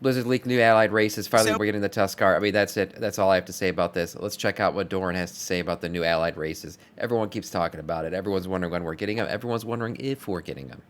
Blizzard leaked new allied races. Finally, we're getting the Tuskar. I mean, that's it. That's all I have to say about this. Let's check out what Doran has to say about the new allied races. Everyone keeps talking about it. Everyone's wondering when we're getting them. Everyone's wondering if we're getting them.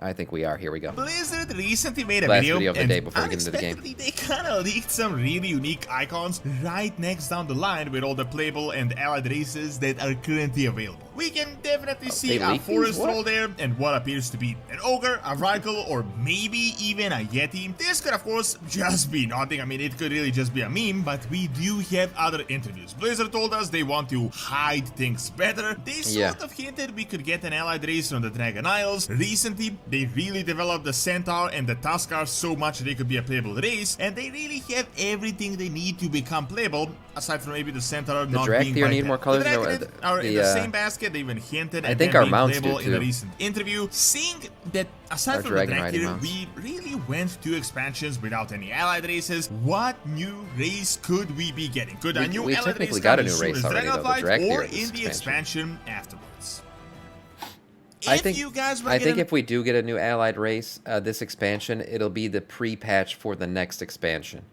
I think we are. Here we go. Blizzard recently made a Last video of the day before we get into the game. They kind of leaked some really unique icons right next down the line with all the playable and allied races that are currently available. We can definitely see a forest troll there and what appears to be an ogre, a Vrykul, or maybe even a Yeti. This could of course just be nothing. I mean, it could really just be a meme, but we do have other interviews. Blizzard told us they want to hide things better. They sort of hinted we could get an allied race from the Dragon Isles. Recently, they really developed the Centaur and the Tuskar so much they could be a playable race, and they really have everything they need to become playable, aside from maybe the Centaur not being Dracthyr need more colors. The are in the same basket. They even hinted I at think them our being mounts playable do in a too. recent interview, seeing that aside from the Dracthyr, we really went 2 expansions without any allied races. What new race could we be getting? Could a new allied race got a come new as soon race as already, though, the Dragonflight, Dracthyr or in this in the expansion afterwards? I think if we do get a new allied race, this expansion, it'll be the pre-patch for the next expansion.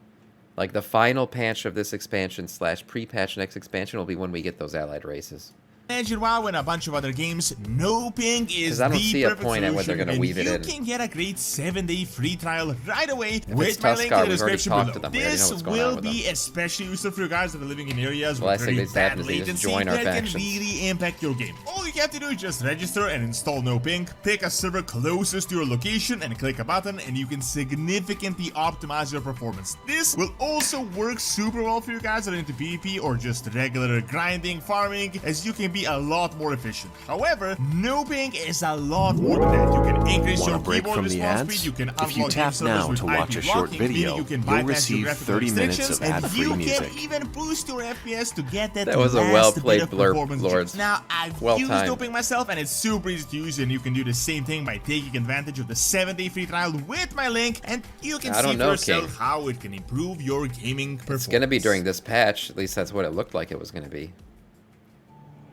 Like the final patch of this expansion / pre-patch next expansion will be when we get those allied races. Imagine WoW and a bunch of other games, no ping is I don't the see a perfect point at what solution, they're gonna weave it you in. can get a great 7-day free trial right away If with it's my link in Tuskar, the we've already description talked below. to them. We already know This what's going on will with be them. especially useful for you guys that are living in areas with Last thing very that's bad happened is they just latency join our that can factions. really impact your game. All you have to do is just register and install no ping, pick a server closest to your location and click a button, and you can significantly optimize your performance. This will also work super well for you guys that are into PvP or just regular grinding, farming, as you can be a lot more efficient. However, no ping is a lot more than that. You can increase your keyboard response speed, you can If you unlock tap game servers now with to watch IP a short blocking, video, meaning you can you'll bypass receive your 30 minutes of restrictions, and ad-free you music. can even boost your FPS to get that That was a last well-played bit of blurb, performance Lords. juice. Now, I've Well used timed. doping myself, and it's super easy to use, and you can do the same thing by taking advantage of the 7-day free trial with my link, and you can see for yourself how it can improve your gaming performance. It's going to be during this patch. At least that's what it looked like it was going to be.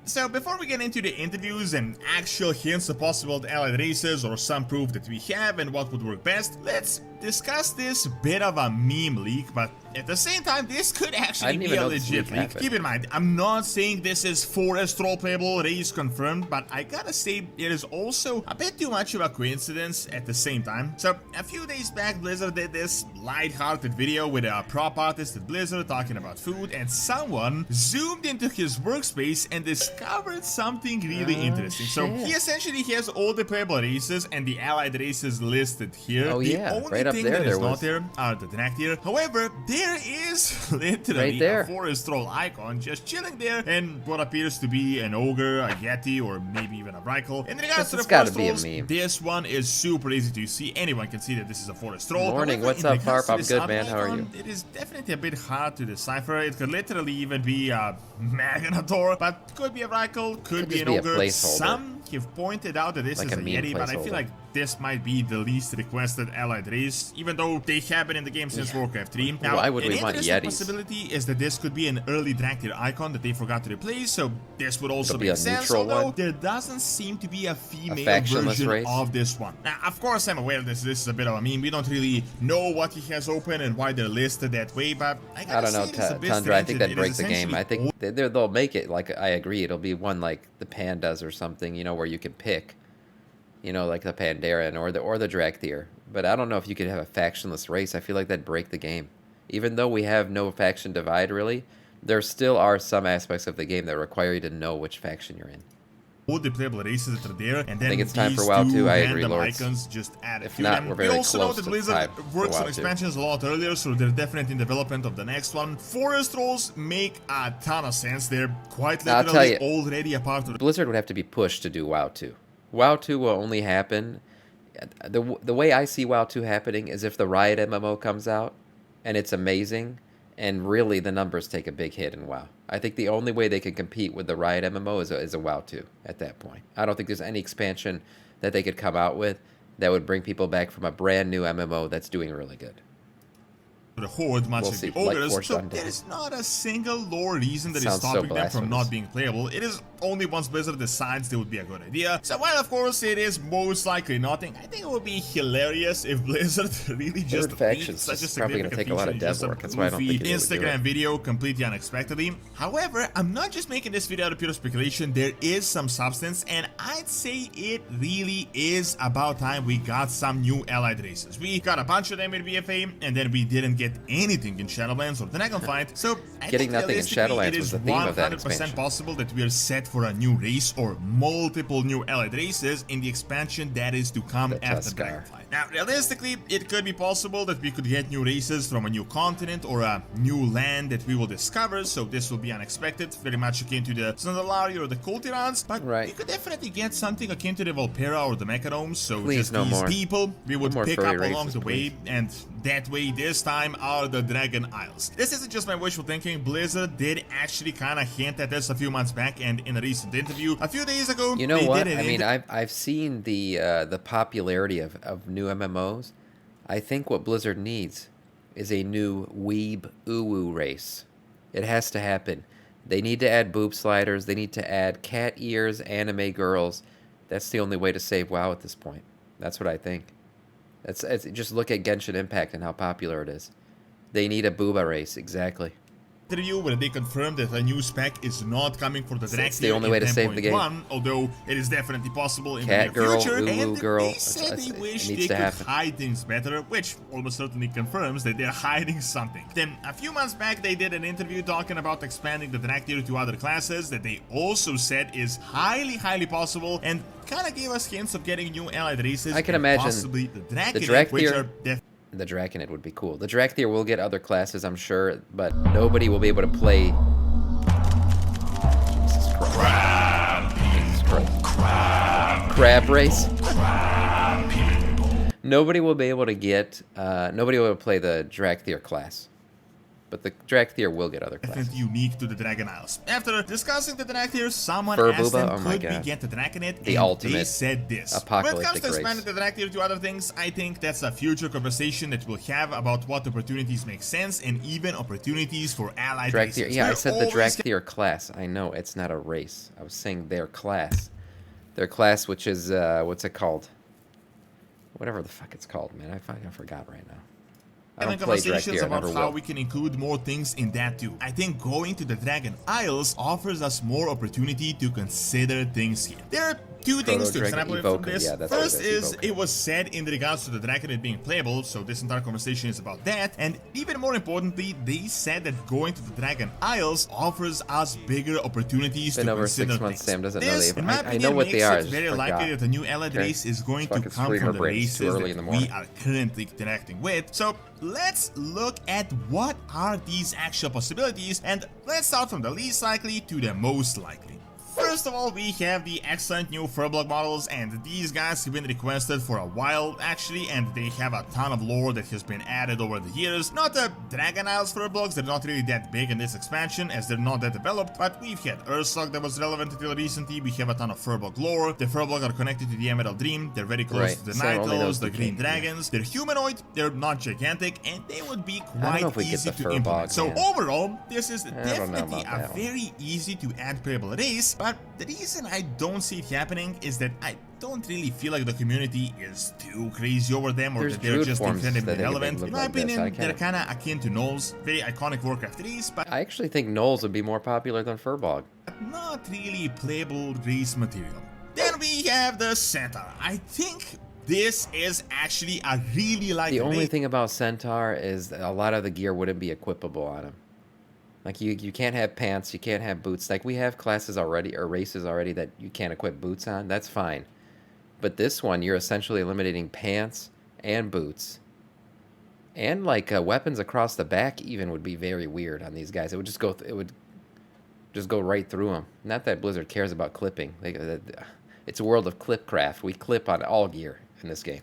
So before we get into the interviews and actual hints of possible allied races or some proof that we have and what would work best, let's discuss this bit of a meme leak, but at the same time, this could actually be a legit leak. Keep in mind, I'm not saying this is forest troll playable race confirmed, but I gotta say it is also a bit too much of a coincidence at the same time. So a few days back, Blizzard did this light-hearted video with a prop artist at Blizzard talking about food, and someone zoomed into his workspace and discovered something really interesting. So he essentially has all the playable races and the allied races listed here. Oh yeah, the only right up thing there that is there not there are the Dracthyr. However, there is literally a forest troll icon just chilling there, and what appears to be an ogre, a Yeti, or maybe even a Vrykul. In regards to the forest trolls, this one is super easy to see. Anyone can see that this is a forest troll. Morning, However, what's up, Harp? I'm good, man. How are icon, you? It is definitely a bit hard to decipher. It could literally even be a Magnator, but could be a Vrykul, could be an ogre. Some have pointed out that this is a Yeti, but I feel like this might be the least requested allied race, even though they have been in the game since Warcraft 3. Now, why would we want Yetis? Possibility is that this could be an early Dracthyr icon that they forgot to replace, so this would also make sense, although there doesn't seem to be a female version of this one. Now, of course, I'm aware this is a bit of a meme. We don't really know what he has open and why they're listed that way, but I don't know, Tundra, I think that breaks the game. I think they'll make it, like, I agree, it'll be one like the Pandas or something, you know, where you can pick, you know, like the Pandaren or the Dracthyr. But I don't know if you could have a factionless race. I feel like that'd break the game. Even though we have no faction divide, really, there still are some aspects of the game that require you to know which faction you're in. All the playable races that are there, and then I think it's time for WoW 2. I agree, Lords. Icons just add a if few not, them. we're very We also know close that to Blizzard works on WoW expansions a lot earlier, so they're definitely in development of the next one. Forest trolls make a ton of sense. They're quite literally already a part of Blizzard would have to be pushed to do WoW 2. WoW 2 will only happen. The way I see WoW 2 happening is if the Riot MMO comes out and it's amazing, and really the numbers take a big hit in WoW. I think the only way they can compete with the Riot MMO is a WoW 2 at that point. I don't think there's any expansion that they could come out with that would bring people back from a brand new MMO that's doing really good. The Horde, much like the Ogres, so there is not a single lore reason that is stopping them from not being playable. It is only once Blizzard decides it would be a good idea. So while of course it is most likely nothing, I think it would be hilarious if Blizzard really just factions such a probably going to take a lot of dev work. That's why I don't think it Instagram video completely unexpectedly. However, I'm not just making this video out of pure speculation. There is some substance, and I'd say it really is about time we got some new allied races. We got a bunch of them in BFA, and then we didn't get anything in Shadowlands or Dragonflight. So I getting think nothing in Shadowlands was the theme of that 100% expansion. possible that we are set for a new race or multiple new allied races in the expansion that is to come after Dragonflight. Now, realistically, it could be possible that we could get new races from a new continent or a new land that we will discover, so this will be unexpected, very much akin to the Zandalari or the Kultirans, but we could definitely get something akin to the Volpera or the Mechanomes, so please, just these people we would pick up along the way, please. and that way this time are the Dragon Isles. This isn't just my wishful thinking. Blizzard did actually kind of hint at this a few months back, and in a recent interview a few days ago, you know what? I mean, I've seen the popularity of new MMOs. I think what Blizzard needs is a new weeb uwu race. It has to happen. They need to add boob sliders. They need to add cat ears, anime girls. That's the only way to save WoW at this point. That's what I think. Just look at Genshin Impact and how popular it is. They need a booba race, exactly. Interview where they confirmed that a new spec is not coming for the Dragon. It's the only way to save the game. Although it is definitely possible in Cat the near girl, future. Ulu And girl. they said they wish they could hide things better, which almost certainly confirms that they're hiding something. Then a few months back they did an interview talking about expanding the Draktyr to other classes that they also said is highly possible, and kind of gave us hints of getting new allied races. I can imagine possibly the Draktyr, which are the Draconid would be cool. The Draktyr will get other classes, I'm sure, but nobody will be able to play. Jesus Christ. Jesus Christ. Crab race? Nobody will be able to get, nobody will be able to play the Draktyr class. But the Draktyr will get other classes. Unique to the Dragon Isles. After discussing the Draktyr, someone asked them, could we get the Draconid? The and ultimate they said this. When it comes to expanding the Draktyr to other things, I think that's a future conversation that we'll have about what opportunities make sense and even opportunities for allied races. Yeah, I said the Draktyr class. I know, it's not a race. I was saying their class. Their class, which is, what's it called? Whatever the fuck it's called, man. I forgot right now. Having conversations about how we can include more things in that too. I think going to the Dragon Isles offers us more opportunity to consider things here. There are two things to extrapolate from this. First is, it was said in regards to the Draconid being playable, so this entire conversation is about that, and even more importantly, they said that going to the Dragon Isles offers us bigger opportunities to consider 6 months, Sam doesn't know this, in my opinion, I know what they are. It's very likely that a new allied race is going to come from the races that we are currently interacting with. So let's look at what are these actual possibilities, and let's start from the least likely to the most likely. First of all, we have the excellent new Furbolg models, and these guys have been requested for a while actually, and they have a ton of lore that has been added over the years. Not the Dragon Isles Furbolgs, they're not really that big in this expansion as they're not that developed, but we've had Urslug that was relevant until recently. We have a ton of Furbolg lore. The Furbolg are connected to the Emerald Dream, they're very close to the Night Elves, the Green Dragons. They're humanoid, they're not gigantic, and they would be quite easy to implement. So overall, this is definitely a very easy to add playable race. But the reason I don't see it happening is that I don't really feel like the community is too crazy over them, or that they're just incredibly relevant. In my opinion, they're kind of akin to Gnolls, very iconic warcraft race, but I actually think Gnolls would be more popular than Furbolg. Not really playable race material. Then we have the Centaur. I think this is actually a really likely. The only thing about Centaur is that a lot of the gear wouldn't be equipable on him. Like, you can't have pants, you can't have boots. Like, we have classes already, or races already, that you can't equip boots on. That's fine. But this one, you're essentially eliminating pants and boots. And, like, weapons across the back even would be very weird on these guys. It would just go, right through them. Not that Blizzard cares about clipping. It's a world of clipcraft. We clip on all gear in this game.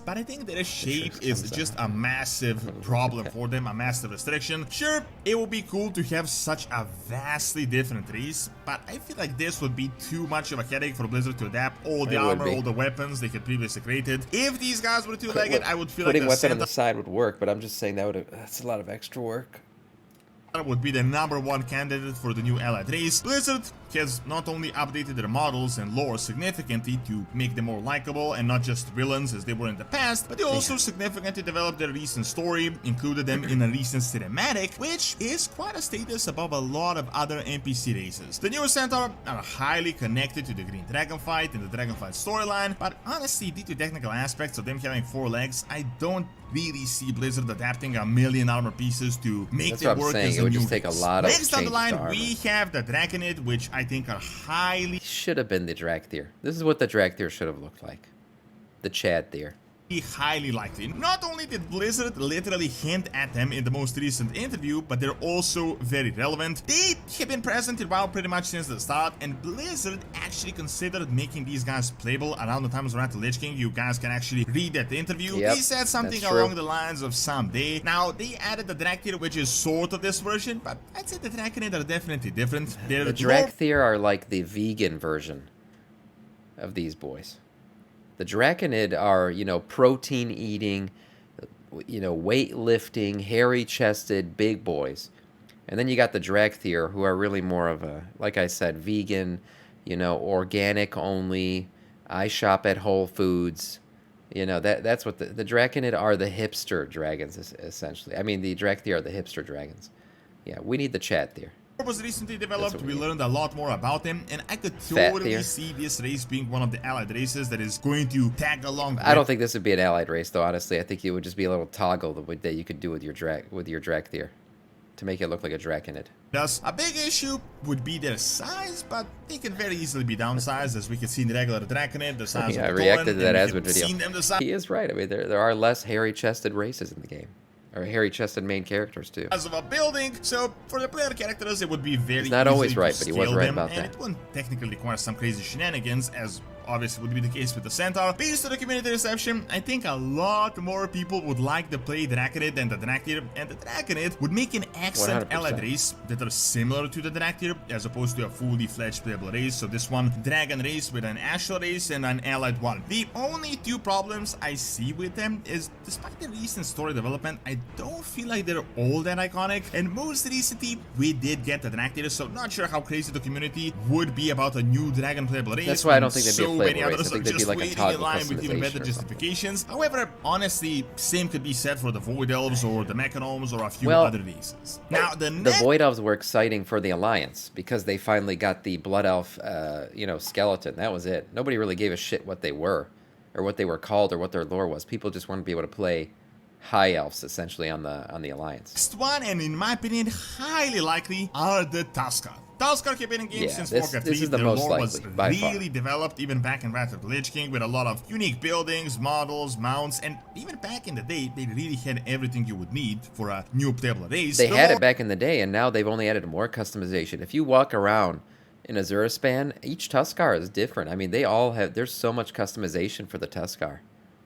But I think their shape is just a massive problem for them, a massive restriction. Sure, it would be cool to have such a vastly different race, but I feel like this would be too much of a headache for Blizzard to adapt all the armor, all the weapons they had previously created. If these guys were two-legged, I would feel like putting weapon on the side would work, but I'm just saying that's a lot of extra work. would be the #1 candidate for the new allied race. Blizzard has not only updated their models and lore significantly to make them more likable and not just villains as they were in the past, but they also significantly developed their recent story, included them in a recent cinematic, which is quite a status above a lot of other NPC races. The new Centaur are highly connected to the Green Dragonflight and the Dragonflight storyline, but honestly, due to technical aspects of them having 4 legs, I don't really see Blizzard adapting a million armor pieces to make them work as a it would new just take a race. lot of Next on the line, armor. we have the Draconid, which I think are highly Should have been the Drakthir. This is what the Drakthir should have looked like. The Chadthir. highly likely. Not only did Blizzard literally hint at them in the most recent interview, but they're also very relevant. They have been present in WoW pretty much since the start, and Blizzard actually considered making these guys playable around the times around the Lich King. You guys can actually read that interview. Yep, He said something along the lines of someday. Now, they added the Drakthir, which is sort of this version, but I'd say the Draconid are definitely different. They're the Drakthir are like the vegan version of these boys. The Draconid are, you know, protein eating, you know, weightlifting, hairy chested big boys. And then you got the Drakthir, who are really more of a, like I said, vegan, you know, organic only. I shop at Whole Foods. You know, that's what the Draconid are, the hipster dragons, essentially. I mean, the Drakthir are the hipster dragons. Yeah, we need the Chadthir. Was recently developed. We learned a lot more about them, and I could totally see this race being one of the allied races that is going to tag along. I don't think this would be an allied race, though. Honestly, I think it would just be a little toggle that you could do with your Drakthir to make it look like a Draconid. Thus, a big issue would be their size, but they can very easily be downsized, as we can see in the regular Draconid. The size of the I reacted to that Asmund video. Them he is right. I mean, there are less hairy-chested races in the game. Or hairy-chested main characters, too. As of a building, so for the player characters, it would be very He's not always right, but he was right about that. And it wouldn't technically require some crazy shenanigans, as obviously would be the case with the Centaur. Based on the community reception, I think a lot more people would like to play Draconid than the Drakthir, and the Draconid would make an excellent 100%. allied race that are similar to the Drakthir, as opposed to a fully fledged playable race. So this one, dragon race with an astral race and an allied one. The only two problems I see with them is, despite the recent story development, I don't feel like they're all that iconic, and most recently we did get the Drakthir, so not sure how crazy the community would be about a new dragon playable race. That's why I don't think they'd be a many playable race. others I think are they'd be just like a waiting toggle in line with even better customization or justifications. However, honestly, same could be said for the Void Elves or the Mechanomes or a few Well, other races. Now, the Void Elves were exciting for the Alliance because they finally got the Blood Elf, you know, skeleton. That was it. Nobody really gave a shit what they were, or what they were called, or what their lore was. People just wanted to be able to play High Elves essentially on the Alliance. Next one, and in my opinion, highly likely, are the Tuskar. Tuskar have been in games since Warcraft 3. This is the Their most lore was likely, by far. really developed even back in Wrath of the Lich King, with a lot of unique buildings, models, mounts, and even back in the day, they really had everything you would need for a new playable race. They had it back in the day, and now they've only added more customization. If you walk around in Azurispan, each Tuskar is different. I mean, they all have, there's so much customization for the Tuskar.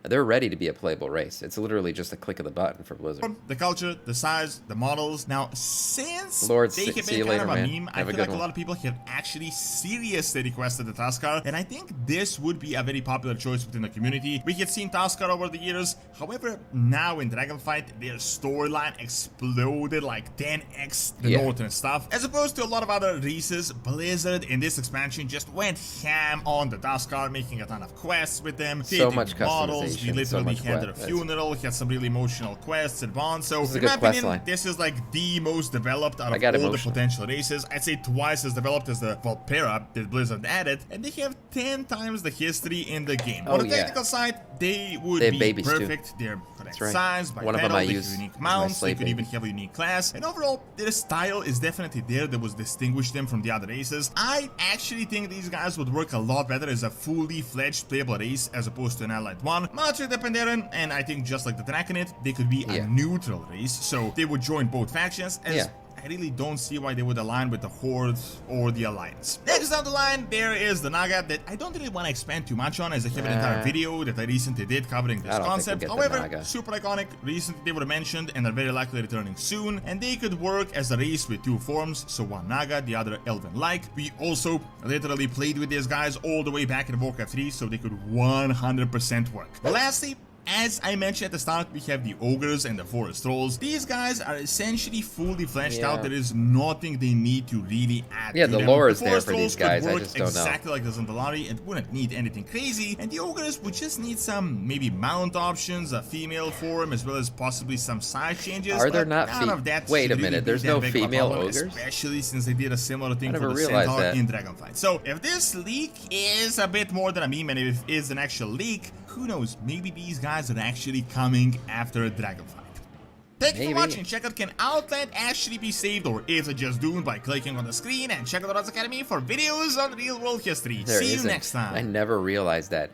They're ready to be a playable race. It's literally just a click of the button for Blizzard. The culture, the size, the models. Now, since Lord, they have see you been kind later, of a man. meme, I Have a feel good like a one. lot of people have actually seriously requested the Tuskar, and I think this would be a very popular choice within the community. We have seen Tuskar over the years. However, now in Dragonflight, their storyline exploded like 10x the Northern stuff. As opposed to a lot of other races, Blizzard in this expansion just went ham on the Tuskar, making a ton of quests with them. So much models. We customization, literally so much had their funeral, had some really emotional quests and bonds. So, in my opinion, this is like the most developed out of all the potential races. I'd say twice as developed as the Valpera that Blizzard added, and they have 10 times the history in the game. On the technical side, they would be perfect. They're correct size, by one of them I use unique mounts, they could even have a unique class, and overall, their style is definitely there that was distinguished them from the other races. I actually think these guys would work a lot better as a fully fledged playable race as opposed to an allied one. Much like the Pandaren, and I think just like the Draconid, they could be a neutral race, so they would join both factions, as I really don't see why they would align with the Horde or the Alliance. Next down the line, there is the Naga that I don't really want to expand too much on, as I have an entire video that I recently did covering this concept. However, super iconic, recently they were mentioned and are very likely returning soon, and they could work as a race with two forms, so one Naga, the other Elven-like. We also literally played with these guys all the way back in Warcraft 3, so they could 100% work. Lastly, As I mentioned at the start, we have the Ogres and the Forest Trolls. These guys are essentially fully fleshed out. There is nothing they need to really add yeah, to the them. lore The is there Forest for these Trolls guys, could I work just don't know. exactly like the Zandalari and wouldn't need anything crazy. And the Ogres would just need some maybe mount options, a female form, as well as possibly some size changes. Are there but not none of that Wait a should really minute, be there's that no big of a female problem, Ogres? especially since they did a similar thing I for never the realized Centaur that. in Dragonflight. So if this leak is a bit more than a meme and if it is an actual leak, who knows, maybe these guys are actually coming after Dragonflight. Thank you for watching. Check out, can Outland actually be saved, or is it just doomed, by clicking on the screen, and check out the Academy for videos on real world history. See you next time. I never realized that.